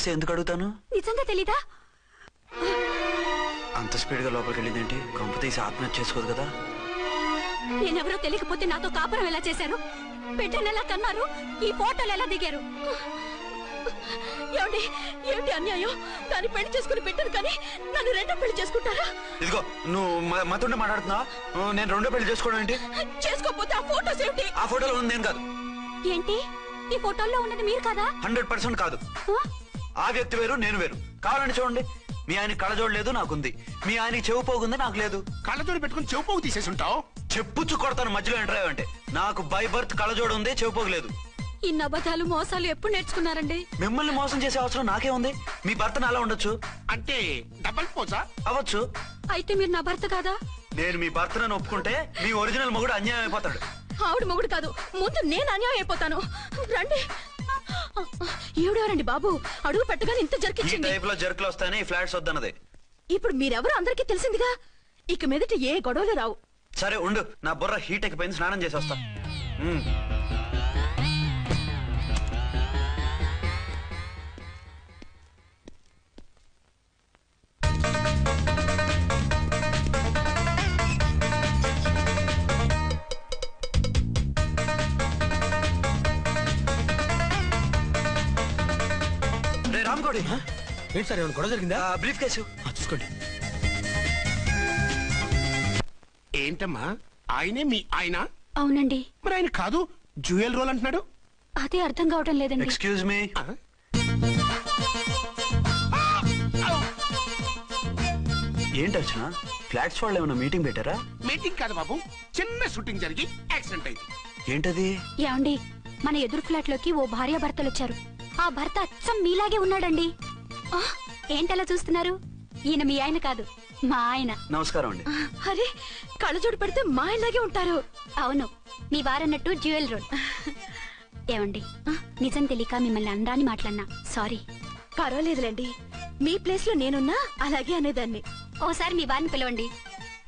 ఎందుకు అడుగుతాను? నిజంగా తెలీదా? అంత స్పీడ్ గా లోపలికి వెళ్ళిందేంటి? కంపు తీసి ఆత్మహత్య చేసుకోదు కదా? నేనెవరో తెలియకపోతే నాతో కాపురం ఎలా చేశారు? బిడ్డను ఎలా కన్నారు? ఈ ఫోటోలు ఎలా దిగారు? ఏమిటి ఏమిటి అన్యాయం? దాన్ని పెళ్లి చేసుకుని బిడ్డను కానీ నన్ను రెండో పెళ్లి చేసుకుంటారా? ఇదిగో నువ్వు మతుండే మాట్లాడుతున్నావు. నేను రెండో పెళ్లి చేసుకోవడం ఏంటి? చేసుకోకపోతే ఆ ఫోటోస్ ఏమిటి? ఆ ఫోటోలో ఉంది నేను కాదు. ఏంటి ఈ ఫోటోల్లో ఉన్నది మీరు కాదా? 100% కాదు. ఆ వ్యక్తి వేరు, నేను వేరు. కావాలని చూడండి. మీ ఆయన కళ్ళజోడు లేదు, నాకుంది. మీ ఆయనకి చెవు పోగుంది, నాకు లేదు. కళ్ళజోడు పెట్టుకుని చెవు పోగు తీసేసి ఉంటావు. చెప్పుచ్చు కొడతాను మధ్యలో ఎంటర్ అంటే. నాకు బై బర్త్ కళ్ళజోడు ఉంది, చెవు పోగు లేదు. ఇన్ని అబద్ధాలు మోసాలు ఎప్పుడు నేర్చుకున్నారండి? మిమ్మల్ని మోసం చేసే అవసరం నాకే ఉంది. మీ భర్తను అలా ఉండొచ్చు. అంటే డబల్ పోజా? అవ్వచ్చు. అయితే మీరు నా భర్త కాదా? నేను మీ భర్తను ఒప్పుకుంటే మీ ఒరిజినల్ మొగుడు అన్యాయం అయిపోతాడు. ఆవిడ మొగుడు కాదు, ముందు నేను అన్యాయం అయిపోతాను. రండి. ఈవిడెవరండి బాబు? అడుగు పెట్టగానే ఇంత ఈ జరికిచ్చింది. టైప్ లో జర్కులు వస్తాయని ఈ ఫ్లాట్స్ వద్దన్నది. ఇప్పుడు మీరెవరో అందరికీ తెలిసిందిగా. ఇక మీదట ఏ గొడవలు రావు. సరే ఉండు, నా బుర్ర హీట్ ఎక్కిపోయింది, స్నానం చేసి వస్తా. రే రామ్కోడి, ఏంటి సార్ ఏమైనా గొడవ జరిగిందా? బ్రీఫ్ కేసు చూసుకోండి. ఏంటమ్మా ఆయనే మీ ఆయన? అవునండి. మరి ఆయన కాదు జ్యువెల్ రోల్ అంటున్నాడు. అదే అర్థం కావటం లేదండి. Excuse me. ఏంటి అర్చన, ఫ్లాట్స్ వాళ్ళు ఏమైనా మీటింగ్ పెట్టారా? మీటింగ్ కాదు బాబు, చిన్న షూటింగ్ జరిగి యాక్సిడెంట్ అయింది. ఏంటది? ఏమండి, మన ఎదురు ఫ్లాట్ లోకి ఓ భార్య భర్తలు వచ్చారు. ఆ భర్త అచ్చం మీలాగే ఉన్నాడండి. ఏంటలా చూస్తున్నారు? ఈయన మీ ఆయన కాదు, మా ఆయన. నమస్కారం అండి. అరే, కళ్ళజోడు పెడితే మా ఆయనలాగే ఉంటారు. అవును, మీ వారన్నట్టు జ్యువెల్ రోడ్. ఏమండి, నిజం తెలియక మిమ్మల్ని అందాన్ని మాట్లాడినా సారీ. పర్వాలేదులేండి, మీ ప్లేస్ లో నేనున్నా అలాగే అనేదాన్ని. ఓసారి మీ వారిని పిలవండి,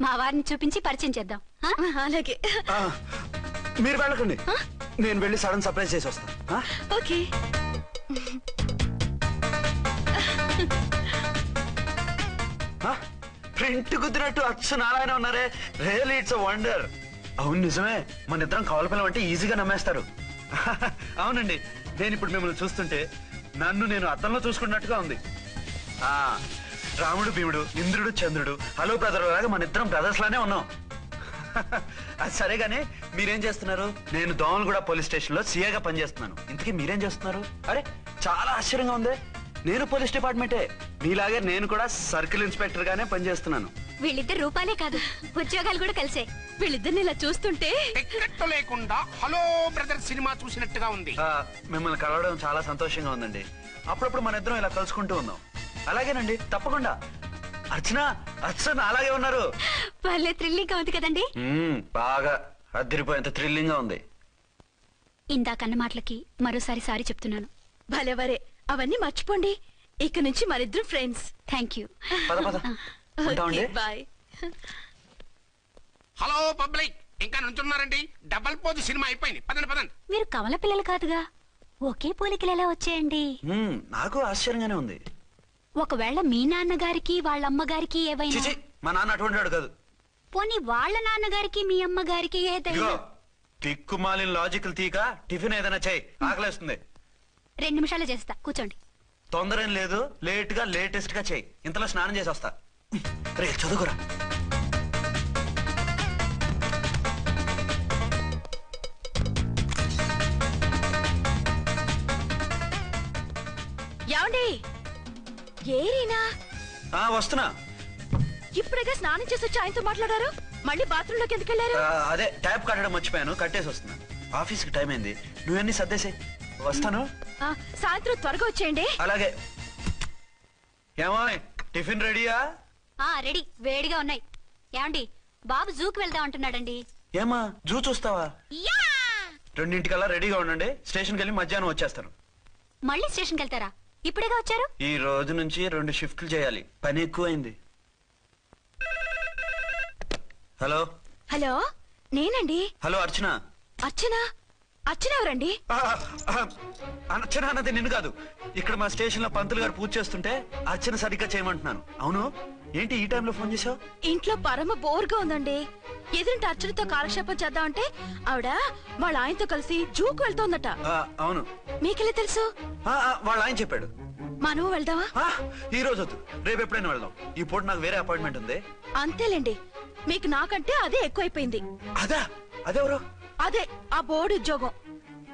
మా వారిని చూపించి పరిచయం చేద్దాం. అలాగే. మీరు వెళ్ళకండి, నేను వెళ్ళి సడన్ సర్ప్రైజ్ చేసి వస్తా. ఓకే. ప్రింట్ కుదిరినట్టు అచ్చు నారాయణ ఉన్నారే. Really it's a wonder. అవును నిజమే, మన ఇద్దరం కవల పిల్లం అంటే ఈజీగా నమ్మేస్తారు. అవునండి, నేను ఇప్పుడు మిమ్మల్ని చూస్తుంటే నన్ను నేను అద్దంలో చూసుకున్నట్టుగా ఉంది. రాముడు భీముడు, ఇంద్రుడు చంద్రుడు, హలో బ్రదర్ లాగా మన ఇద్దరం బ్రదర్స్ లానే ఉన్నాం. అది సరేగానే మీరేం చేస్తున్నారు? నేను దోమలగూడ పోలీస్ స్టేషన్ లో సీఏగా పనిచేస్తున్నాను. ఇంతకీ మీరేం చేస్తున్నారు? అరే చాలా ఆశ్చర్యంగా ఉంది. నేను పోలీస్ డిపార్ట్మెంటే, మీలాగే నేను కూడా సర్కిల్ ఇన్స్పెక్టర్ గానే పనిచేస్తున్నాను. వీళ్ళిద్దరు రూపాలే కాదు, ఉద్యోగాలు కూడా కలిసే. వీళ్ళిద్దరిని ఇలా చూస్తుంటే టికెట్ లేకుండా హలో బ్రదర్ సినిమా చూసినట్టుగా ఉంది. మిమ్మల్ని కలవడం చాలా సంతోషంగా ఉందండి. అప్పుడప్పుడు మన ఇద్దరం ఇలా కలుసుకుంటూ ఉన్నాం. అలాగేనండి, తప్పకుండా. అర్చన, అర్చన అలాగే ఉన్నారు. వాళ్ళే థ్రిల్లింగ్ గా ఉంది కదండి. బాగా అదిరిపోయేంత థ్రిల్లింగ్ గా ఉంది. ఇందాకన్న మాటలకి మరోసారి సారీ చెప్తున్నాను. భలేవరే, అవన్నీ మర్చిపోండి. ఇక నుంచి మరిద్దరు ఫ్రెండ్స్. Thank you. పద పద. ఉంటామండి. బాయ్. హలో పబ్లిక్, ఇంకా నుంచున్నారండి? డబల్ పోజ్ సినిమా అయిపోయింది, పదండి పదండి. మీరు కమల పిల్లలు కాదుగా, ఒకే పోలికలు ఎలా వచ్చాయండి? నాకు ఆశ్చర్యంగానే ఉంది. ఒకవేళ మీ నాన్నగారికి వాళ్ళ అమ్మగారికి ఏవైనా? చిచి, మా నాన్న అటువంటి వాడు కాదు. పోనీ వాళ్ళ నాన్నగారికి మీ అమ్మగారికి ఏదైనా? తిక్కుమాలిన లాజికల్ తీక టిఫిన్ ఏదైనా చేయి, ఆకలేస్తుంది. 2 నిమిషాలు చేస్తా, కూర్చోండి. తొందర ఏం లేదు, లేట్ గా లేటెస్ట్ గా చేయి. ఇంతలో స్నానం చేసి వస్తా. రే చదువుకురా. ఏమండి, ఏరీనా? వస్తున్నా. ఇప్పుడేగా స్నానం చేసి వచ్చి ఆయనతో మాట్లాడారు, మళ్ళీ బాత్రూమ్ లోకి ఎందుకు వెళ్ళారు? అదే ట్యాప్ కట్టడం మర్చిపోయాను, కట్టేసి వస్తున్నా. ఆఫీస్ కి టైం అయింది, నువ్వన్నీ సర్దేసే. వస్తాను. సాయంత్రం త్వరగా వచ్చేయండి. అలాగే. ఏమో టిఫిన్ రెడీయా? రెడీ, వేడిగా ఉన్నాయి. ఏమండి, బాబు జూకి వెళ్దాం అంటున్నాడండి. ఏమా జూ చూస్తావా? 2:00కల్లా రెడీగా ఉండండి, స్టేషన్కి వెళ్ళి మధ్యాహ్నం వచ్చేస్తాను. మళ్ళీ స్టేషన్కి వెళ్తారా? ఇప్పుడేగా వచ్చారు. ఈ రోజు నుంచి 2 షిఫ్ట్లు చేయాలి, పని ఎక్కువైంది. హలో. హలో, నేనండి. హలో అర్చన. అర్చన, అర్చన ఎవరండి? అర్చన అన్నది నిన్ను కాదు. ఇక్కడ మా స్టేషన్ లో పంతులు గారు పూజ చేస్తుంటే అర్చన సరిగ్గా చేయమంటున్నాను. అవును, ఏంటి ఈ టైంలో ఫోన్ చేసావు? ఇంట్లో పరమ బోర్గా ఉందండి. ఎదురింటి అర్చనతో కాలక్షేపం చేద్దామంటే ఆవిడ వాళ్ళ ఆయనతో కలిసి జూకు వెళ్తోందట. అవును. మీకెళ్ళి తెలుసు? వాళ్ళ ఆయన చెప్పాడు. మనము వెళ్దామా? ఈ రోజు వద్దు, రేపు ఎప్పుడైనా వెళ్దాం. ఈ పూట నాకు వేరే అపాయింట్మెంట్ ఉంది. అంతేలేండి, మీకు నాకంటే అదే ఎక్కువైపోయింది. అదెవరు? అదే ఆ బోర్డు ఉద్యోగం.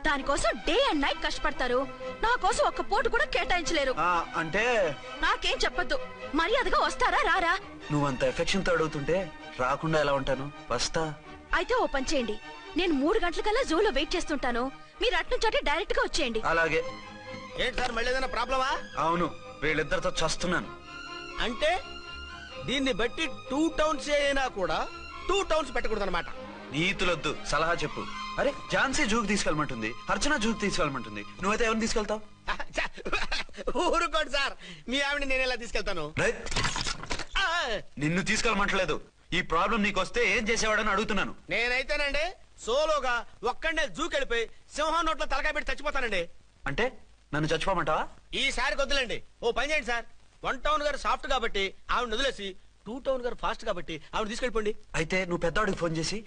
దానికోసం డే అండ్ నైట్ కష్టపడతారు. నా కోసం ఒక్క పోటు కూడా కేటాయించలేరు. అంటే నాకేం చెప్పొద్దు, మర్యాదగా వస్తారా రారా? నువ్వంత ఎఫెక్షన్ తో అడుగుతుంటే రాకుండా ఎలా ఉంటాను? వస్తా. అయితే ఓ పని చేయండి, నేను 3 గంటలకల్లా జూలో వెయిట్ చేస్తుంటాను. మీరు అట్నుంచి డైరెక్ట్ గా వచ్చేయండి. అలాగే. ఏంటి సార్, మళ్ళీ ఏదైనా ప్రాబ్లమా? అవును, వీళ్ళిద్దరితో చస్తున్నాను. అంటే దీన్ని బట్టి 2 టౌన్స్ అయినా కూడా 2 టౌన్స్ పెట్టకూడదు అనమాట. నీతులొద్దు, సలహా చెప్పు. అరే, ఝాన్సీ జూకి తీసుకెళ్ళమంటుంది, అర్చన జూకి తీసుకెళ్ళమంటుంది. నువ్వైతే ఎవరిని తీసుకెళ్తావు? ఊరుకోండి సార్, మీ ఆవిడ నేను ఎలా తీసుకెళ్తాను? నిన్ను తీసుకెళ్ళమంటలేదు. ఈ ప్రాబ్లం నీకొస్తే ఏం చేసేవాడని అడుగుతున్నాను. నేనైతేనండి సోలోగా ఒక్కడే జూకెళ్ళిపోయి సింహం నోట్లో తలకాయ పెట్టి చచ్చిపోతానండి. అంటే నన్ను చచ్చిపోమంటావా? ఈసారి వద్దులేండి, ఓ పని చేయండి సార్. 1 టౌన్ గారు సాఫ్ట్ కాబట్టి ఆవిడ వదిలేసి 2 టౌన్ గారు ఫాస్ట్ కాబట్టి ఆవిడ తీసుకెళ్ళిపోండి. అయితే నువ్వు పెద్దవాడికి ఫోన్ చేసి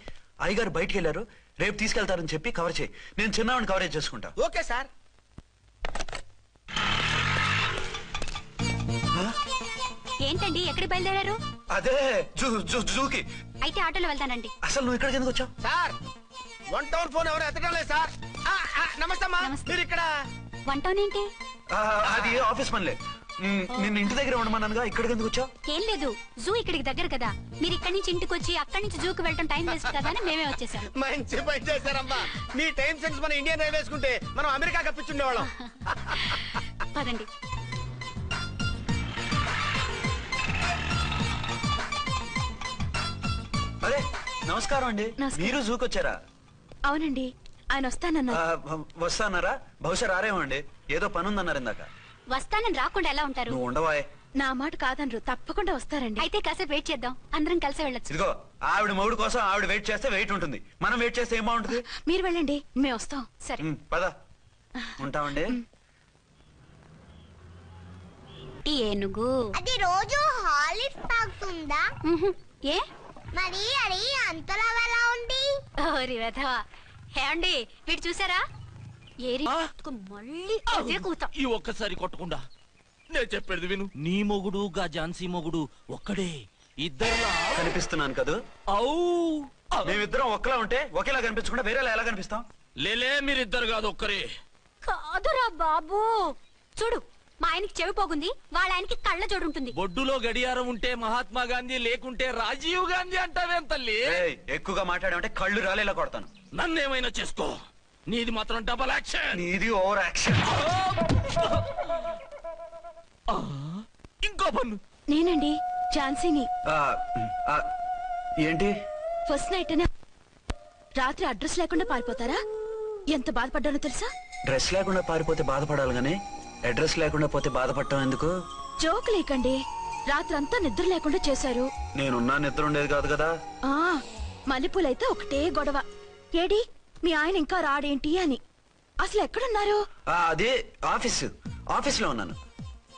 అయ్యగారు బయటికి వెళ్ళారు, రేపు తీసుకెళ్తారని చెప్పి కవర్ చేయి. నేను చిన్నవాడిని కవరేజ్ చేసుకుంటా. Okay sir. ఏంటండి ఎక్కడికి బయలుదేరారు? అదే జూకి. అయితే ఆటోలో వెళ్తానండి. అసలు నువ్వు ఇక్కడికి ఎందుకు వచ్చావు? సార్ 1 టౌన్ ఫోన్ ఎవరు ఎత్తడం లేదు సార్. నమస్తే అమ్మా, మీరు ఇక్కడ? వంటోన్ ఏంటి? అది ఆఫీస్ పనిలే. నిన్ను ఇంటి దగ్గర ఉండమన్నానుగా, ఇక్కడికి ఎందుకు వచ్చావు? ఏం లేదు, జూ ఇక్కడికి దగ్గర కదా. మీరు ఇక్కడి నుంచి ఇంటికి వచ్చి అక్కడి నుంచి జూకి వెళ్ళటం టైం వేస్ట్ కదా అని మేమే వచ్చేసాం. మంచి పని చేశారమ్మా. మీ టైం సెన్స్ మన ఇండియన్ రైల్వేస్ కుంటే మనం అమెరికా కప్పించుండేవాళ్ళం. పదండి. అరే, నమస్కారం అండి. నమస్కారం. మీరు జూకి వచ్చారా? అవునండి, ఆయన వస్తానన్నారు. వస్తానారా? బహుశా రారేమో అండి, ఏదో పని ఉందన్నారు ఇందాక. వస్తానని రాకుండా ఎలా ఉంటారు? నువ్వు ఉండవాయ్. నా మాట కాదనరు, తప్పకుండా వస్తారండి. అయితే కాసేపు వెయిట్ చేద్దాం, అందరం కలిసి వెళ్ళొచ్చు. ఇదిగో, ఆవిడ మొగుడు కోసం ఆవిడ వెయిట్ చేస్తే వెయిట్ ఉంటుంది, మనం వెయిట్ చేస్తే ఏం బాగుంటుంది? మీరు వెళ్ళండి, మేము వస్తాం. సరే పద, ఉంటామండి. ఏనుగు అది రోజు హాలిక్స్ తాగుతుందా? ఏ మరి అది అంతలా ఎలా ఉంది? ఓరి వెధవా. ఏమండి, వీడు చూసారా? ఏరి మళ్ళీ అదే కూతాం. ఈ ఒక్కసారి కొట్టకుండా నేను చెప్పేది విను. నీ మొగుడు గా ఝాన్సీ మొగుడు ఒక్కడే, ఇద్దరులా కనిపిస్తున్నాను కదా? మేమిద్దరం ఒక్కలా ఉంటే ఒకేలా కనిపించకుండా వేరేలా ఎలా కనిపిస్తాం? లేలే, మీరిద్దరు కాదు ఒక్కరే. కాదురా బాబు, చూడు, మా ఆయనకి చెవి పోగుంది, వాళ్ళ ఆయనకి కళ్ళ జోడు ఉంటుంది. బొడ్డులో గడియారం ఉంటే మహాత్మా గాంధీ, లేకుంటే రాజీవ్ గాంధీ అంటావేం తల్లి? ఎక్కువగా మాట్లాడామంటే కళ్ళు రాలేలా కొడతాను. నన్నేమైనా చేసుకో, నీది మాత్రం డబల్ యాక్షన్. నీది ఓవర్ యాక్షన్. ఇంకో పన్ను. నేనండి ఝాన్సీని. ఏంటి? ఫస్ట్ నైట్ అనే రాత్రి అడ్రస్ లేకుండా పారిపోతారా? ఎంత బాధపడ్డానో తెలుసా? డ్రెస్ లేకుండా పారిపోతే బాధపడాలి గానీ అడ్రస్ లేకుండా పోతే బాధపడటం ఎందుకు? జోక్ లేకండి, రాత్రంతా నిద్ర లేకుండా చేశారు. నేనున్నా నిద్ర ఉండేది కాదు కదా. మల్లెపూలైతే ఒకటే గొడవ. ఏడి మీ ఆయన ఇంకా రాడేంటి అని. అసలు ఎక్కడున్నారు? అది ఆఫీస్ లో ఉన్నాను.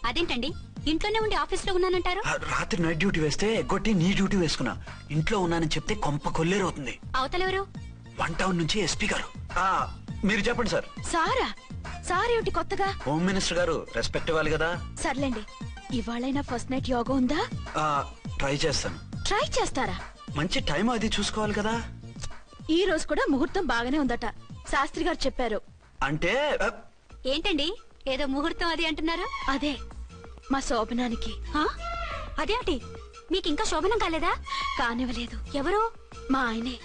అదేంటండి, ఇంట్లోనే ఉండి ఆఫీస్ లో ఉన్నానంటారు? రాత్రి నైట్ డ్యూటీ వేస్తే ఎగ్గొట్టి నీ డ్యూటీ వేసుకున్నా. ఇంట్లో ఉన్నానని చెప్తే కొంప కొల్లేరవుతుంది. అవతలెవరు? 1 టౌన్ నుంచి ఎస్పీ గారు. మీరు చెప్పండి సార్. సారా? సారేమిటి కొత్తగా? హోమ్ మినిస్టర్ గారు, రెస్పెక్ట్ ఇవ్వాలి కదా. సర్లేండి, ఇవాళైనా ఫస్ట్ నైట్ యోగా ఉందా? ట్రై చేస్తాను. ట్రై చేస్తారా? మంచి టైం అది చూసుకోవాలి కదా. ఈ రోజు కూడా ముహూర్తం బాగానే ఉందట, శాస్త్రి గారు చెప్పారు. అంటే ఏంటండి ఏదో ముహూర్తం అది అంటున్నారు? అదే మా శోభనానికి. అదేంటి, మీకు ఇంకా శోభనం కాలేదా? కానివ్వలేదు. ఎవరు? మా ఆయనే.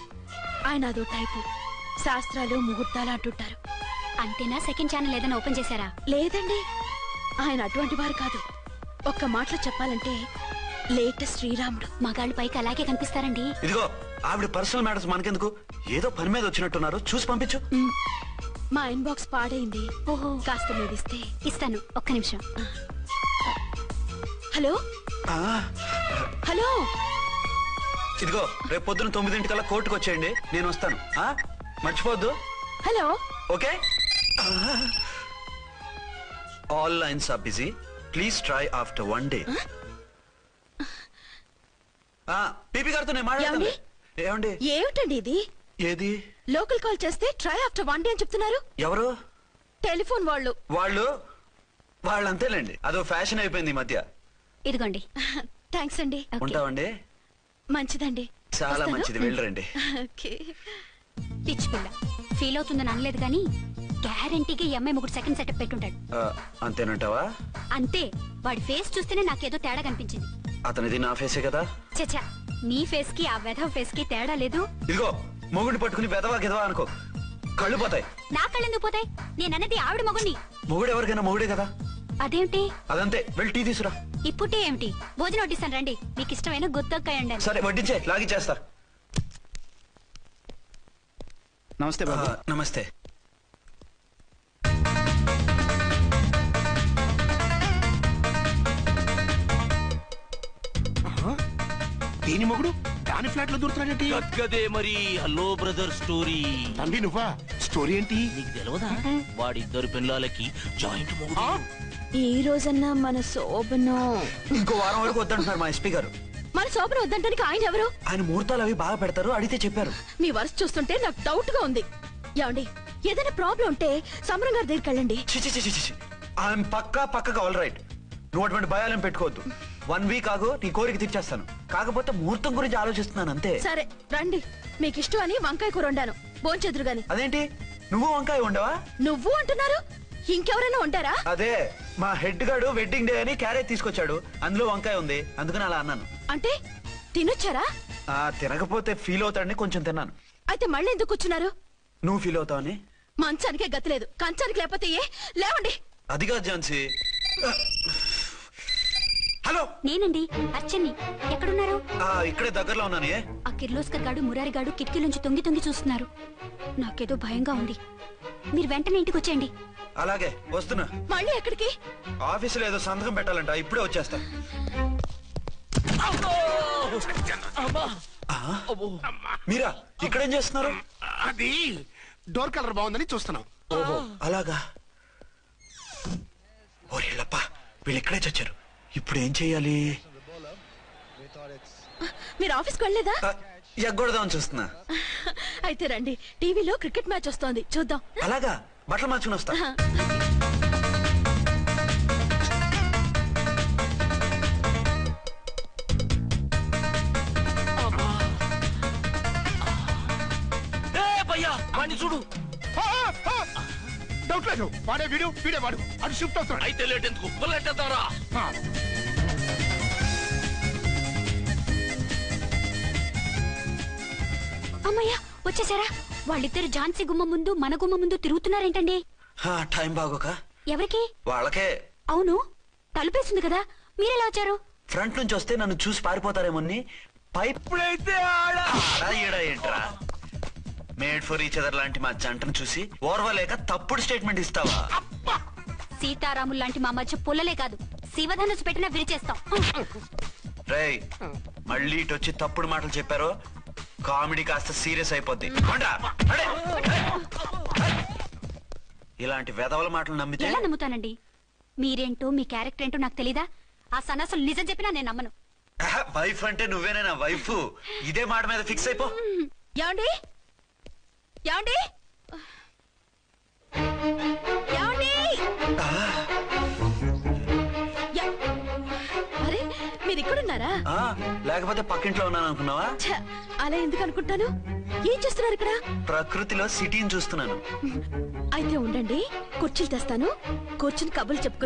ఆయన అదో టైపు, శాస్త్రాలు ముహూర్తాలు అంటుంటారు. అంతేనా? సెకండ్ ఛానల్ ఏదైనా ఓపెన్ చేశారా? లేదండి, ఆయన అటువంటి వారు కాదు. ఒక్క మాటలో చెప్పాలంటే లేటెస్ట్ శ్రీరాముడు. మగాళ్ళు పైకి అలాగే కనిపిస్తారండి. ఇదిగో, ఆవిడ పర్సనల్ మ్యాటర్స్ మనకెందుకు, ఏదో పని మీద వచ్చినట్టున్నారు, చూసి పంపించు. మా ఇన్బాక్స్ పాడైంది. ఓహో, కాస్త మీరిస్తే. ఇస్తాను, ఒక్క నిమిషం. హలో హలో, ఇదిగో, రేపు పొద్దున 9 గంటలకల్లా కోర్టుకు వచ్చేయండి, నేను వస్తాను. మర్చిపోద్దు. Hello. Okay all lines are busy please try after 1 day. PP గారితో నేను మాట్లాడతాను. ఏమండి ఏమిటండి ఇది? ఏది లోకల్ కాల్ చేస్తే ట్రై ఆఫ్టర్ 1 day అని చెప్తున్నారు. ఎవరు? టెలిఫోన్ వాళ్ళు. వాళ్ళు అంతేలేండి, అదో ఫ్యాషన్ అయిపోయింది ఈ మధ్య. ఇదిగోండి. థ్యాంక్స్ అండి. ఉంటామండి. మంచిదండి. చాలా వస్తాను. మంచిది, వెళ్ళరండి. ఓకే. పిచ్చి పిల్ల ఫీల్ అవుతుందని అనలేదు కానీ గ్యారంటీగా ఈ అమ్మాయి 3 సెకండ్ సెటప్ పెట్టుంటాడు. అంతేనంటావా? అంతే. వాడి ఫేస్ చూస్తేనే నాకేదో తేడా కనిపించింది. అతనిది నా ఫేసే కదా. చచ్చా, నీ ఫేస్ కి ఆ వెధవ ఫేస్ కి తేడా లేదు. ఇదిగో మొగుడిని పట్టుకుని వెదవా గెదవా అనుకో, కళ్ళు పోతాయి. నా కళ్ళెందుకు పోతాయి? నేనన్నది ఆవిడ మొగుణ్ణి. మొగుడు ఎవరికైనా మొగుడే కదా. అదేంటి? అదంతే, వెళ్ళి టీ తీసురా. ఇప్పుడే ఏమిటి? భోజనం వడ్డిస్తాను రండి. మీకు ఇష్టమైన గుత్తొక్కాయ ఉండండి. సరే వడ్డించే, లాగిచ్చేస్తా. నమస్తే బాబు. నమస్తే. దేని మొగుడు దాని ఫ్లాట్ లో దూరుతున్నాడేంటి? గదే మరి హలో బ్రదర్ స్టోరీ. తండ్రి నువ్వా? స్టోరీ ఏంటి? నీకు తెలియదా? వాడిద్దరు పిల్లలకి జాయింట్ మొగుడు. ఈ రోజన్నా మన శోభను. ఇంకో వారం వరకు వద్దంటున్నారు మా ఎస్పీ గారు. మన శోభను వద్దంటానికి ఆయన ఎవరు? ఆయన ముహూర్తాలు అవి బాగా పెడతారు, అడిగితే చెప్పారు. మీ వరుస చూస్తుంటే నాకు డౌట్ గా ఉంది. ఏమండి, ఏదైనా ప్రాబ్లం ఉంటే సమరం గారి దగ్గరికి వెళ్ళండి. ఆయన పక్కగా ఆల్ రైట్. నువ్వు అటువంటి భయాలను పెట్టుకోవద్దు. 1 week ఆగు, నీ కోరిక తీర్చేస్తాను. కాకపోతే ముహూర్తం గురించి ఆలోచిస్తున్నాను అంతే. సరే రండి. మీకు ఇష్టం అని వంకాయ కూర వండాను, భోంచెదురు గాని. అదేంటి నువ్వు వంకాయ ఉండవా? నువ్వు అంటున్నారు, ఇంకెవరైనా ఉంటారా? అదే మా హెడ్ గాడు వెడ్డింగ్ డే అని క్యారేజ్ తీసుకొచ్చాడు, అందులో వంకాయ ఉంది, అందుకని అలా అన్నాను. అంటే తినొచ్చారా? తినకపోతే ఫీల్ అవుతాడని కొంచెం తిన్నాను. అయితే మళ్ళీ ఎందుకు కూర్చున్నారు? నువ్వు ఫీల్ అవుతావని. మంచానికే గతి లేదు, కంచానికి లేకపోతే ఏ? లేవండి. అది కాదు ఝాన్సీ. హలో, నేనండి అర్చన్ని. ఎక్కడున్నారు? ఇక్కడే దగ్గరలో ఉన్నాను. ఆ కిర్లోస్కర్ గాడు మురారి గాడు కిటికీలోంచి తొంగి చూస్తున్నారు. నాకేదో భయంగా ఉంది. మీరు వెంటనే ఇంటికి వచ్చేయండి. అలాగే వస్తున్నా. మళ్ళీ ఎక్కడికి? ఆఫీసులో ఏదో సంతకం పెట్టాలంట, ఇప్పుడే వచ్చేస్తా. మీరా ఇక్కడేం చేస్తున్నారు? అది డోర్ కలర్ బాగుందని చూస్తున్నాం. ఓహో అలాగా. ఓరేళ్ళప్ప, వీళ్ళు ఇక్కడే చచ్చారు. ఇప్పుడు ఏం చెయ్యాలి? మీరు ఆఫీస్కి వెళ్ళలేదా? ఎగ్గొడదామని చూస్తున్నా. అయితే రండి, టీవీలో క్రికెట్ మ్యాచ్ వస్తోంది, చూద్దాం. అలాగా, బట్టలు మార్చుకుని వస్తా. వాడిని చూడు. డౌట్ లేదు, వాడే వీడే వాడు. అది షిఫ్ట్ అవుతాడు. అయితే లేట్ ఎందుకు, బుల్లెట్టేద్దాంరా. అమ్మయ్యా, వచ్చేసారా? వాళ్ళిద్దరు ఝాన్సీ గుమ్మ ముందు మన గుమ్మ ముందు తిరుగుతున్నారేంటండి? టైం బాగోక. ఎవరికి? వాళ్ళకే. అవును, తలుపేసింది కదా, మీరెలా వచ్చారు? ఫ్రంట్ నుంచి వస్తే నన్ను చూసి పారిపోతారేమోని పైపుడైతే ఏంట్రా? మేడ్ ఫర్ ఈచ్ అదర్ లాంటి మా జంటను చూసి ఓర్వలేక తప్పుడు స్టేట్మెంట్ ఇస్తావా? సీతారాములు లాంటి మా మధ్య పుల్లలే కాదు, శివధనుసు పెట్టినా విరిచేస్తాం. రేయ్, మళ్ళీ ఇటు వచ్చి తప్పుడు మాటలు చెప్పారో కామెడీ కాస్త సీరియస్ అయిపోద్ది. ఇలాంటి వెధవల మాటలు నమ్మితే ఎలా నమ్ముతానండి? మీరేంటో మీ క్యారెక్టర్ ఏంటో నాకు తెలీదా? ఆ సన్నాసులు నిజం చెప్పినా నేను నమ్మను. వైఫ్ అంటే నువ్వేనా వైఫ్? ఇదే మాట మీద ఫిక్స్ అయిపో. ఏమండి? ఏమండి? ఏమండి? అరే, మీరు ఇక్కడున్నారా? లేకపోతే పక్కింట్లో ఉన్నాను అనుకున్నావా? అలా ఎందుకు అనుకుంటాను? ఏం చేస్తున్నారు ఇక్కడ? ప్రకృతిలో సిటీని చూస్తున్నాను. అయితే ఉండండి, కుర్చీలు తెస్తాను, కూర్చుని కబుర్లు చెప్పుకుందాం.